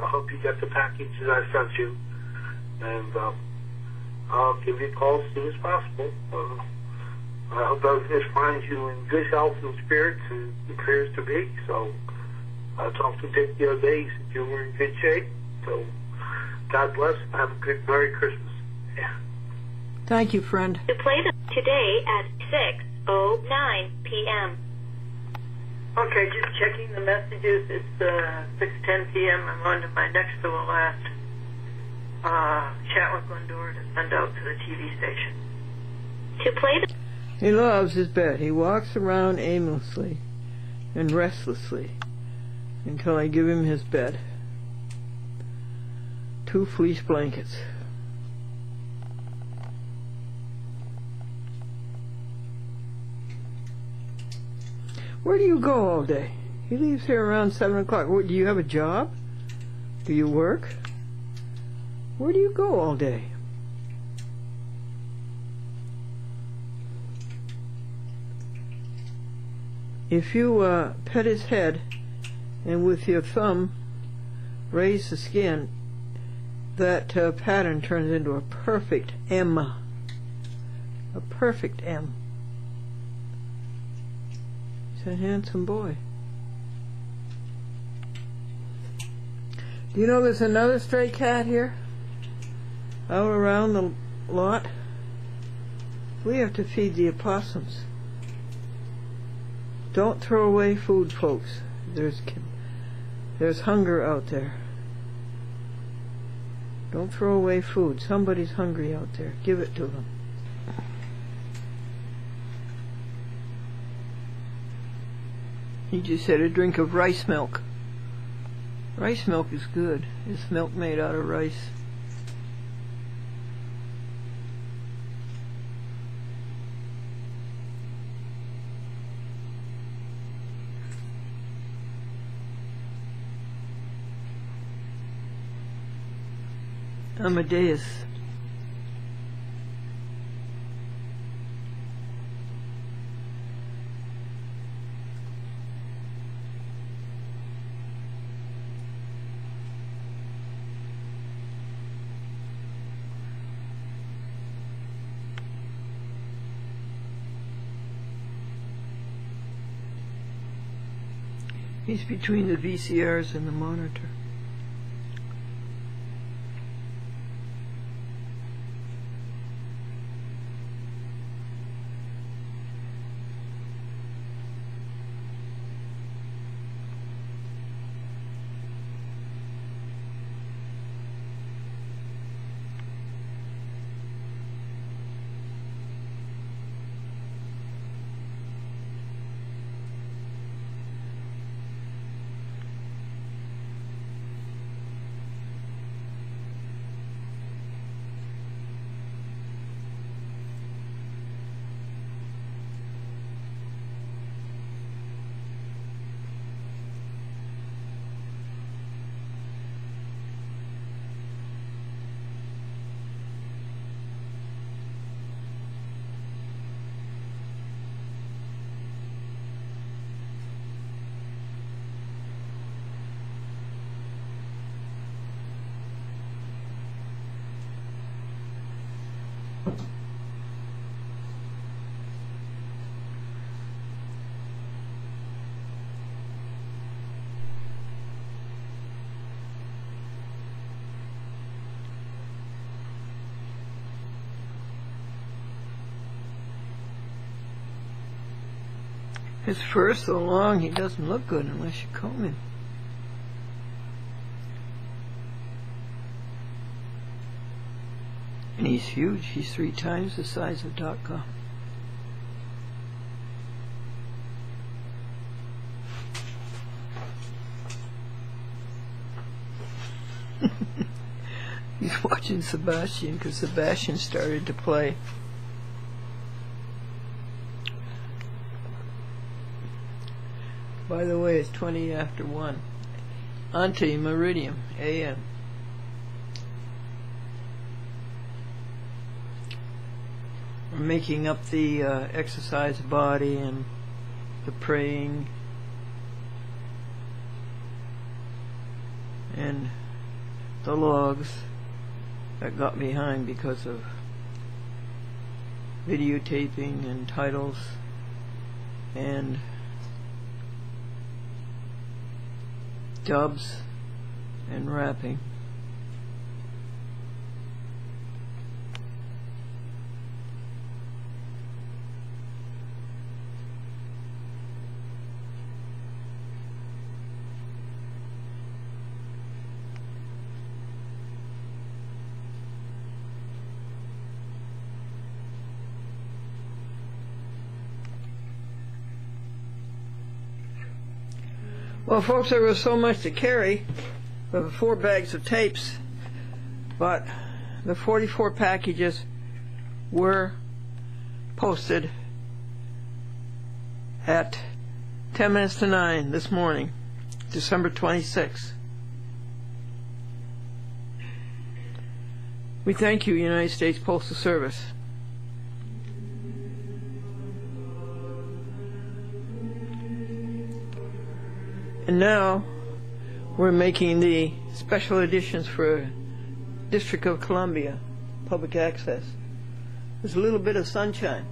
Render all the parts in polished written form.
I hope you get the packages I sent you. And I'll give you a call as soon as possible. I hope everything finds you in good health and spirits, and it appears to be. So I talked to Dick the other day. He said you were in good shape. So God bless. Have a good Merry Christmas. Yeah. Thank you, friend. To play them today at 6:09 p.m. Okay, just checking the messages. It's 6:10 p.m. I'm on to my next to the last chat with Glendora to send out to the TV station. To play them. He loves his bed. He walks around aimlessly and restlessly until I give him his bed. 2 fleece blankets. Where do you go all day? He leaves here around 7 o'clock. Do you have a job? Do you work? Where do you go all day? If you pet his head and with your thumb raise the skin, that pattern turns into a perfect M. A perfect M. He's a handsome boy. Do you know there's another stray cat here? Out around the lot? We have to feed the opossums. Don't throw away food, folks. There's hunger out there. Don't throw away food. Somebody's hungry out there. Give it to them. He just had a drink of rice milk. Rice milk is good. It's milk made out of rice. Amadeus. He's between the VCRs and the monitor. His fur's so long he doesn't look good unless you comb him. And he's huge. He's 3 times the size of .com. He's watching Sebastian because Sebastian started to play. By the way, it's 20 after 1. Ante Meridium, AM. We're making up the exercise body and the praying and the logs that got behind because of videotaping and titles and dubs and wrapping. Well, folks, there was so much to carry with 4 bags of tapes, but the 44 packages were posted at 10 minutes to 9 this morning, December 26th. We thank you, United States Postal Service. And now we're making the special editions for District of Columbia public access. There's a little bit of sunshine.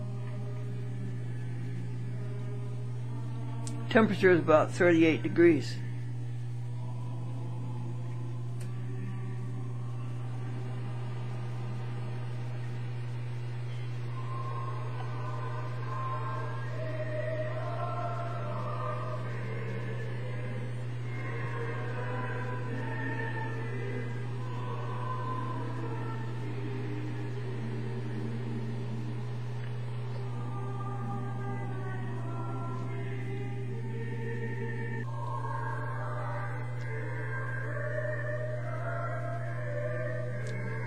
Temperature is about 38 degrees.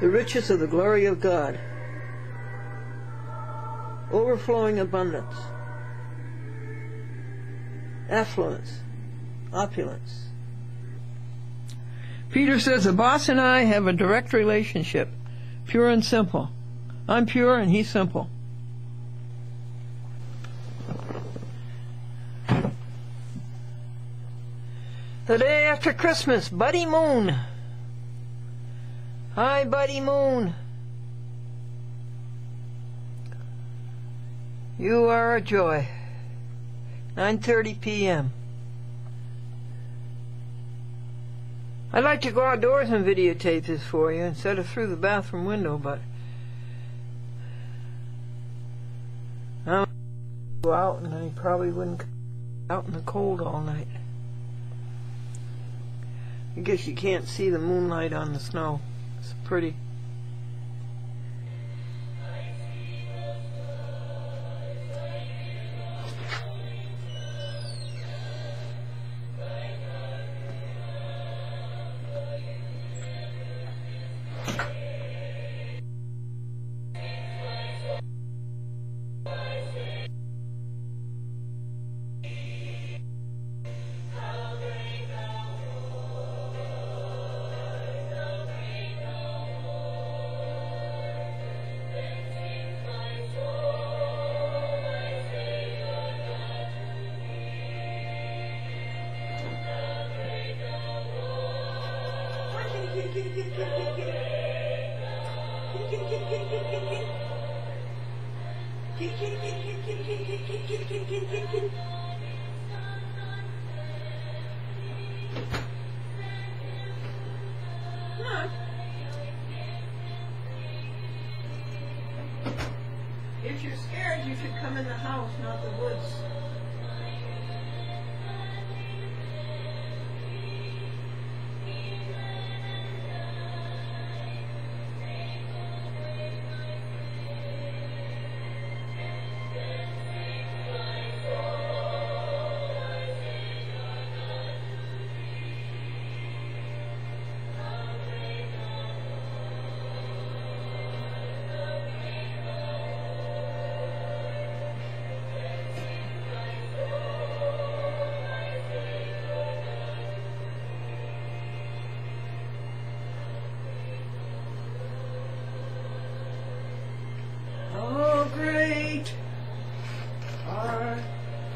The riches of the glory of God, overflowing abundance, affluence, opulence. Peter says, the boss and I have a direct relationship, pure and simple. I'm pure and he's simple. The day after Christmas, Buddy Moon. Hi, Buddy Moon. You are a joy. 9:30 p.m. I'd like to go outdoors and videotape this for you instead of through the bathroom window, but I don't go out, and I probably wouldn't go out in the cold all night. I guess you can't see the moonlight on the snow. It's pretty. If you're scared, you should come in the house, not the woods.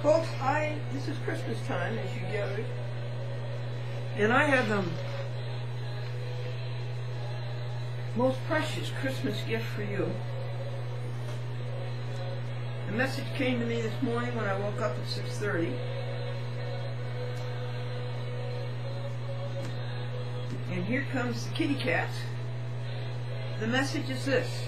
Folks, this is Christmas time, as you gathered, and I have them most precious Christmas gift for you. The message came to me this morning when I woke up at 6:30. And here comes the kitty cat. The message is this.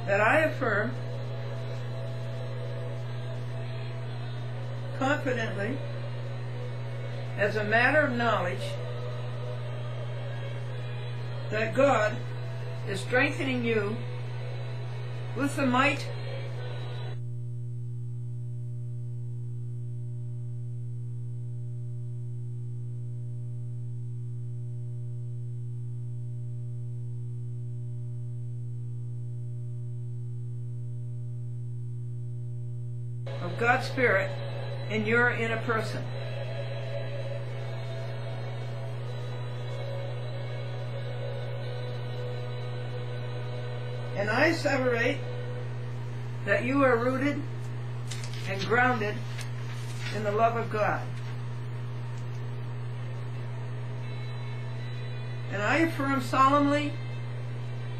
That I affirm confidently, as a matter of knowledge, that God is strengthening you with the might of God's Spirit in your inner person. And I asseverate that you are rooted and grounded in the love of God. And I affirm solemnly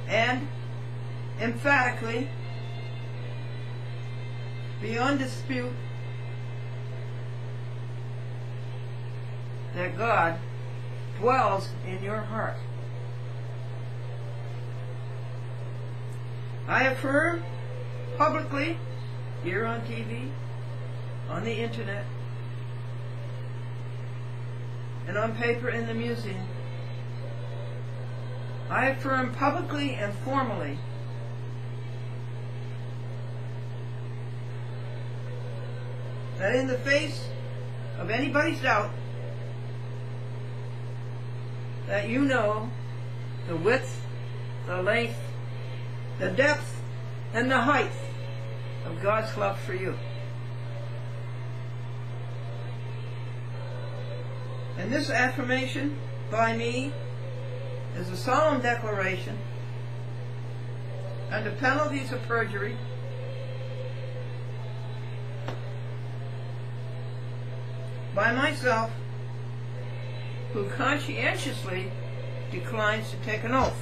and emphatically, beyond dispute, that God dwells in your heart. I affirm publicly, here on TV, on the internet, and on paper in the museum, I affirm publicly and formally that in the face of anybody's doubt, that you know the width, the length, the depth, and the height of God's love for you. And this affirmation by me is a solemn declaration under penalties of perjury by myself, who conscientiously declines to take an oath.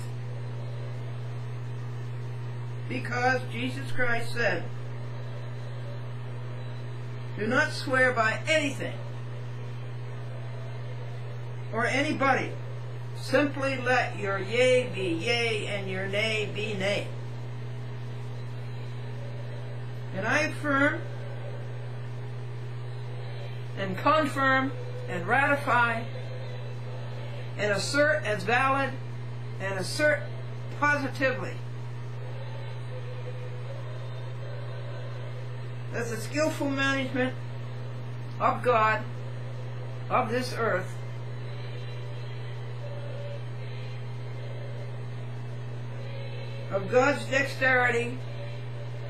Because Jesus Christ said, do not swear by anything or anybody. Simply let your yea be yea and your nay be nay. And I affirm and confirm and ratify and assert as valid and assert positively that the skillful management of God, of this earth, of God's dexterity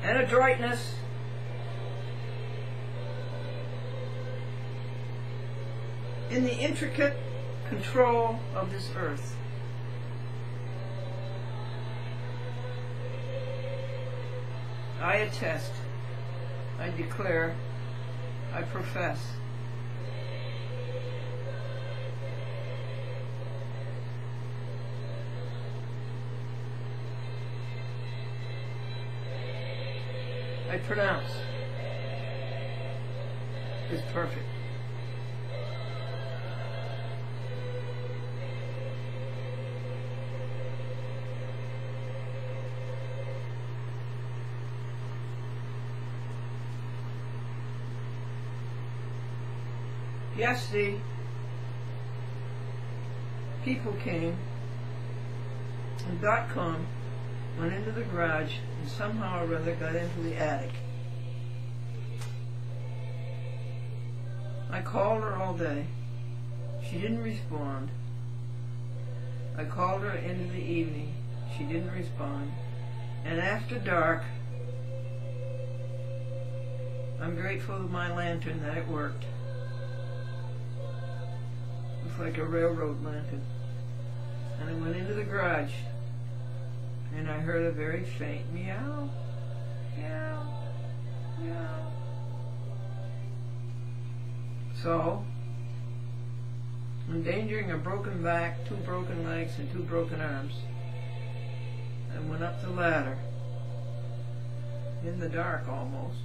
and adroitness, in the intricate control of this earth. I attest, I declare, I profess. I pronounce is perfect. Yesterday, people came and .com went into the garage and somehow or other got into the attic. I called her all day. She didn't respond. I called her into the evening. She didn't respond. And after dark, I'm grateful to my lantern that it worked. It's like a railroad lantern. And I went into the garage and I heard a very faint meow. Meow. Meow. So, endangering a broken back, 2 broken legs, and 2 broken arms, I went up the ladder, in the dark almost,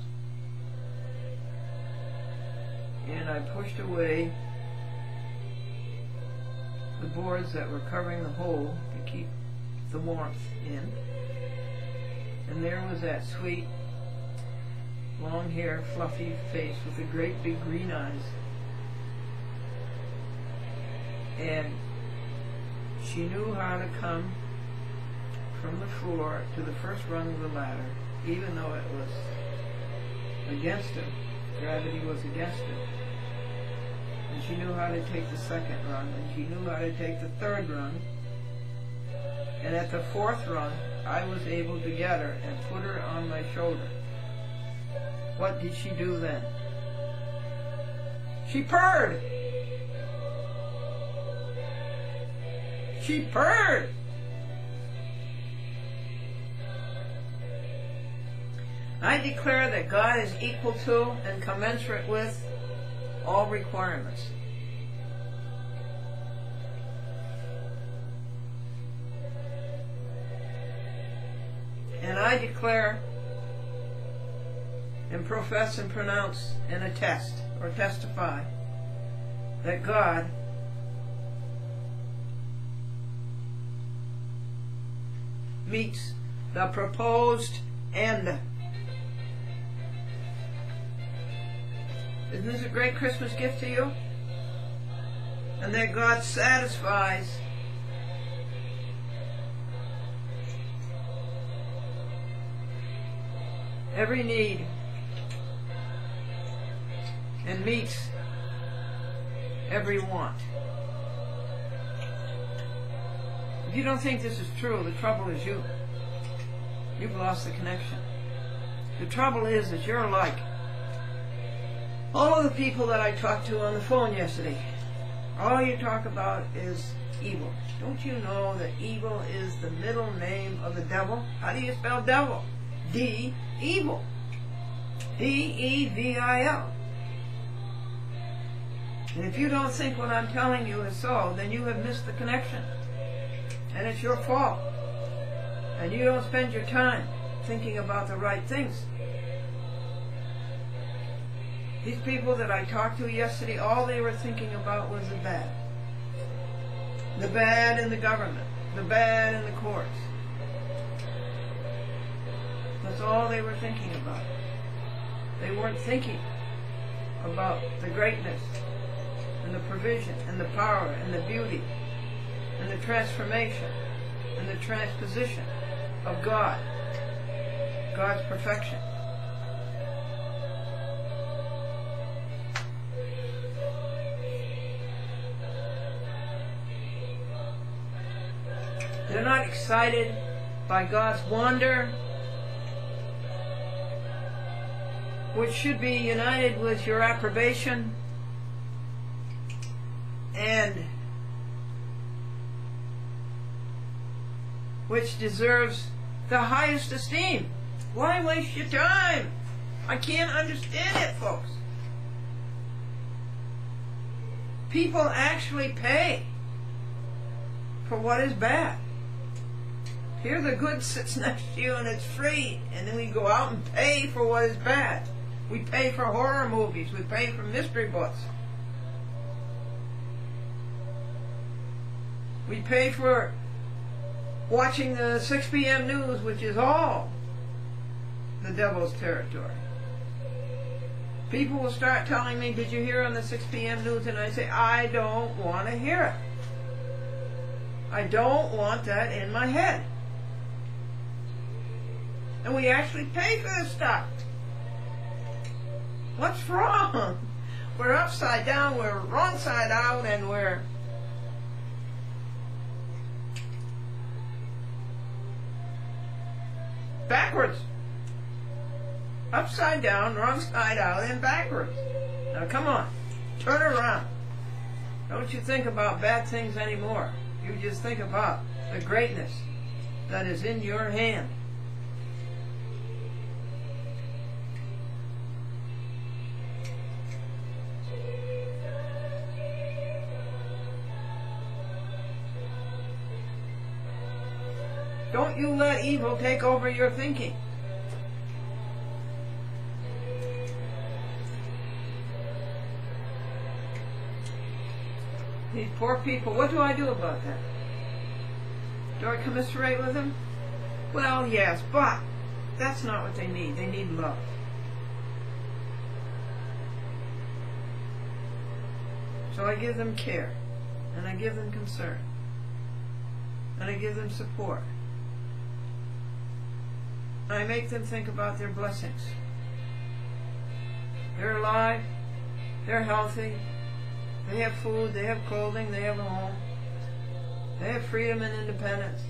and I pushed away the boards that were covering the hole to keep the warmth in, and there was that sweet, long hair, fluffy face with the great big green eyes. And she knew how to come from the floor to the first rung of the ladder, even though it was against her. Gravity was against her. And she knew how to take the second rung, and she knew how to take the third rung. And at the 4th rung, I was able to get her and put her on my shoulder. What did she do then? She purred! She purred! I declare that God is equal to and commensurate with all requirements. And I declare and profess and pronounce and attest or testify that God meets the proposed end. Isn't this a great Christmas gift to you? And that God satisfies every need and meets every want. If you don't think this is true, the trouble is you. You've lost the connection. The trouble is that you're like all of the people that I talked to on the phone yesterday. All you talk about is evil. Don't you know that evil is the middle name of the devil? How do you spell devil? D, evil. D-E-V-I-L. And if you don't think what I'm telling you is so, then you have missed the connection. And it's your fault. And you don't spend your time thinking about the right things. These people that I talked to yesterday, all they were thinking about was the bad. The bad in the government. The bad in the courts. That's all they were thinking about. They weren't thinking about the greatness and the provision and the power and the beauty and the transformation and the transposition of God. God's perfection. They're not excited by God's wonder, which should be united with your approbation and which deserves the highest esteem. Why waste your time? I can't understand it, folks. People actually pay for what is bad. Here the good sits next to you and it's free, and then we go out and pay for what is bad. We pay for horror movies. We pay for mystery books. We pay for watching the 6 p.m. news, which is all the devil's territory. People will start telling me, did you hear on the 6 p.m. news? And I say, I don't want to hear it. I don't want that in my head. And we actually pay for this stuff. What's wrong? We're upside down, we're wrong side out, and we're backwards. Upside down, wrong side out, and backwards. Now come on, turn around. Don't you think about bad things anymore. You just think about the greatness that is in your hand. you let evil take over your thinking. These poor people, what do I do about that? Do I commiserate with them? Well, yes, but that's not what they need. They need love. So I give them care, and I give them concern, and I give them support. I make them think about their blessings. They're alive, they're healthy, they have food, they have clothing, they have a home, they have freedom and independence.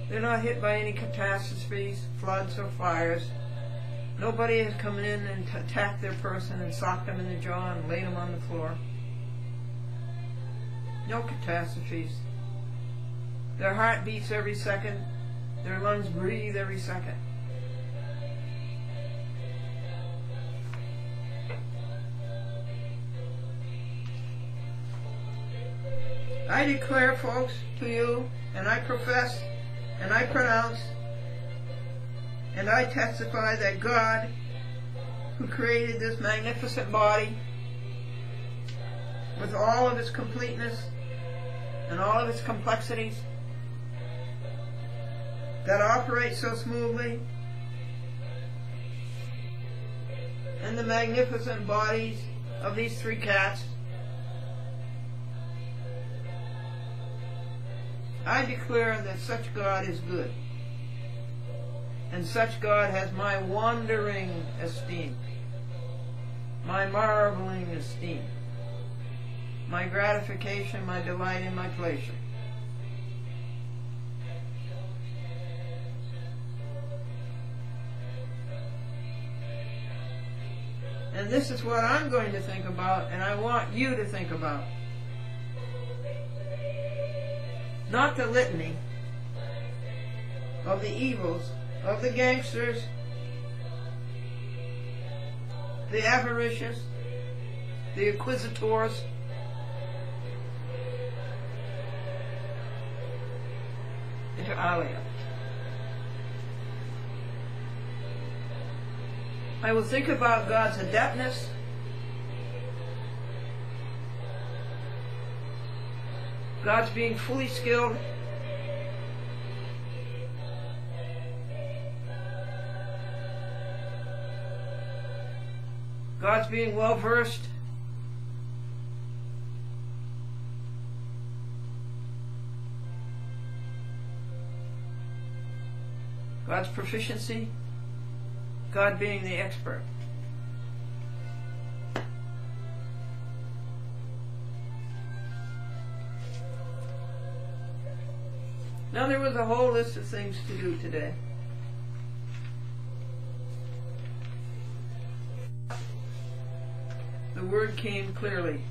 They're not hit by any catastrophes, floods, or fires. Nobody has come in and attacked their person and socked them in the jaw and laid them on the floor. No catastrophes. Their heart beats every second. Their lungs breathe every second. I declare, folks, to you, and I profess, and I pronounce, and I testify that God, who created this magnificent body with all of its completeness and all of its complexities, that operates so smoothly, and the magnificent bodies of these three cats, I declare that such God is good, and such God has my wondering esteem, my marveling esteem, my gratification, my delight, and my pleasure. And this is what I'm going to think about, and I want you to think about. Not the litany of the evils, of the gangsters, the avaricious, the inquisitors, inter alia. I will think about God's adeptness, God's being fully skilled, God's being well versed, God's proficiency, God being the expert. Now there was a whole list of things to do today. The word came clearly.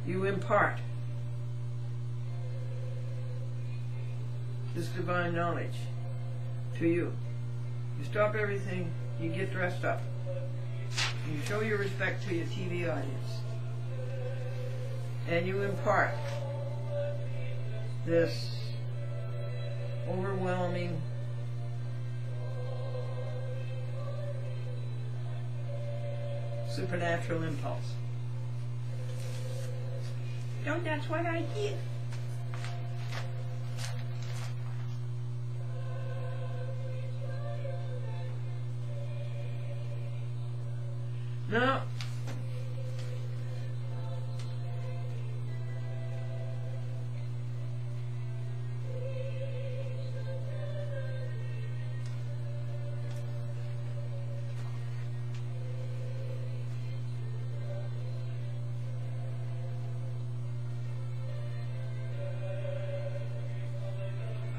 You impart this divine knowledge to you. You stop everything, you get dressed up, and you show your respect to your TV audience. And you impart this overwhelming supernatural impulse. No, that's what I did. Now,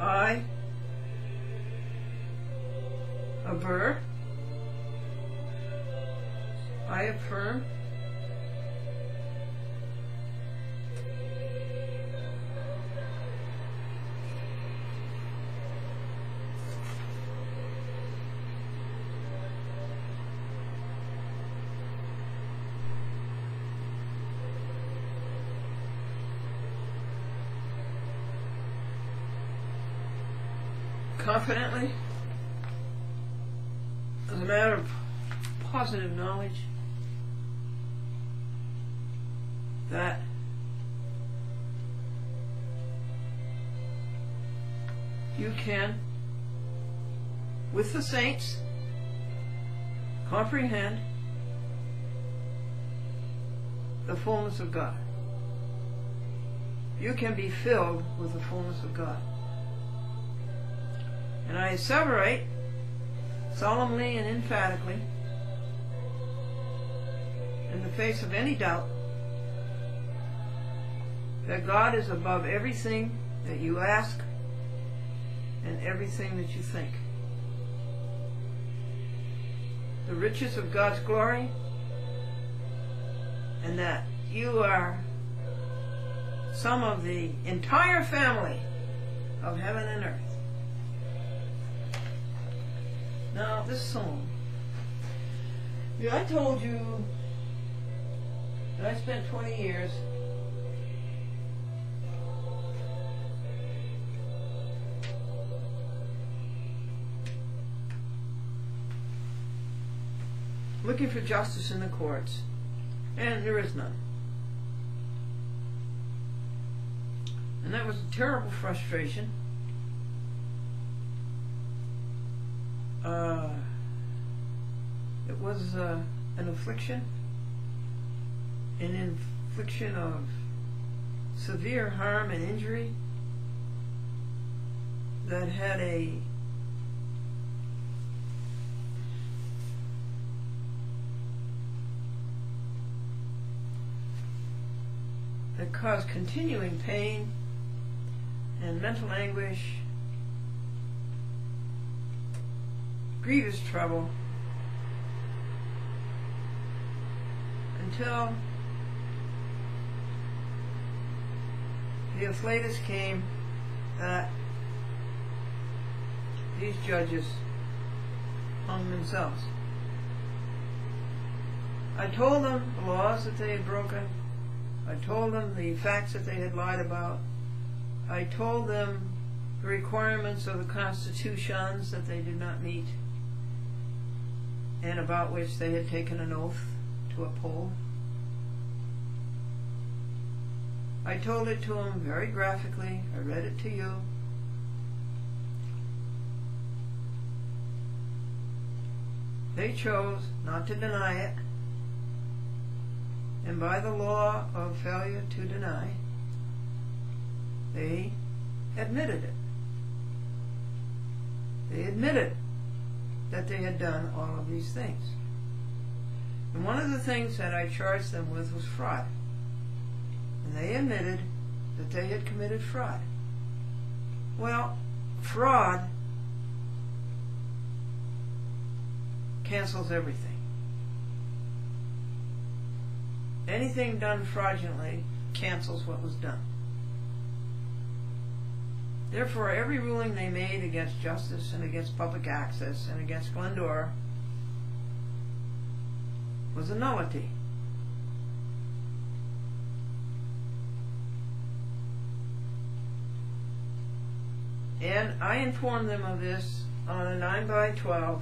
I aver, I affirm, confidently, as a matter of positive knowledge, that you can, with the saints, comprehend the fullness of God. You can be filled with the fullness of God. And I asseverate solemnly and emphatically, in the face of any doubt, that God is above everything that you ask and everything that you think. The riches of God's glory, and that you are some of the entire family of heaven and earth. Now, this song. Yeah, I told you that I spent 20 years looking for justice in the courts, and there is none. And that was a terrible frustration. It was an affliction, an infliction of severe harm and injury that had that caused continuing pain and mental anguish, grievous trouble, until the afflatus came that these judges hung themselves. I told them the laws that they had broken. I told them the facts that they had lied about. I told them the requirements of the constitutions that they did not meet, and about which they had taken an oath to uphold. I told it to them very graphically. I read it to you. They chose not to deny it, and by the law of failure to deny, they admitted it. They admitted that they had done all of these things. And one of the things that I charged them with was fraud. And they admitted that they had committed fraud. Well, fraud cancels everything. Anything done fraudulently cancels what was done. Therefore, every ruling they made against justice and against public access and against Glendora was a nullity. And I informed them of this on a 9x12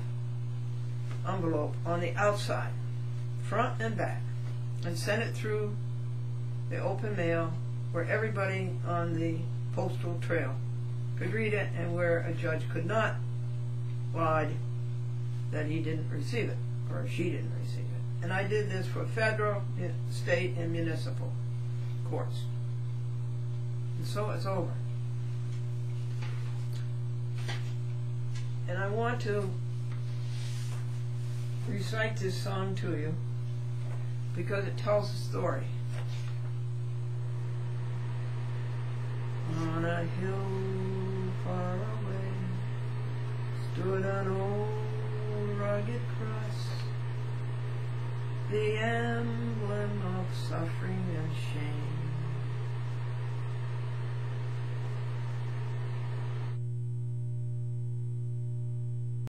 envelope on the outside, front and back, and sent it through the open mail where everybody on the postal trail could read it, and where a judge could not lie that he didn't receive it, or she didn't receive it. And I did this for federal, state, and municipal courts. And so it's over. And I want to recite this song to you because it tells a story. On a hill far away stood an old rugged cross, the emblem of suffering and shame.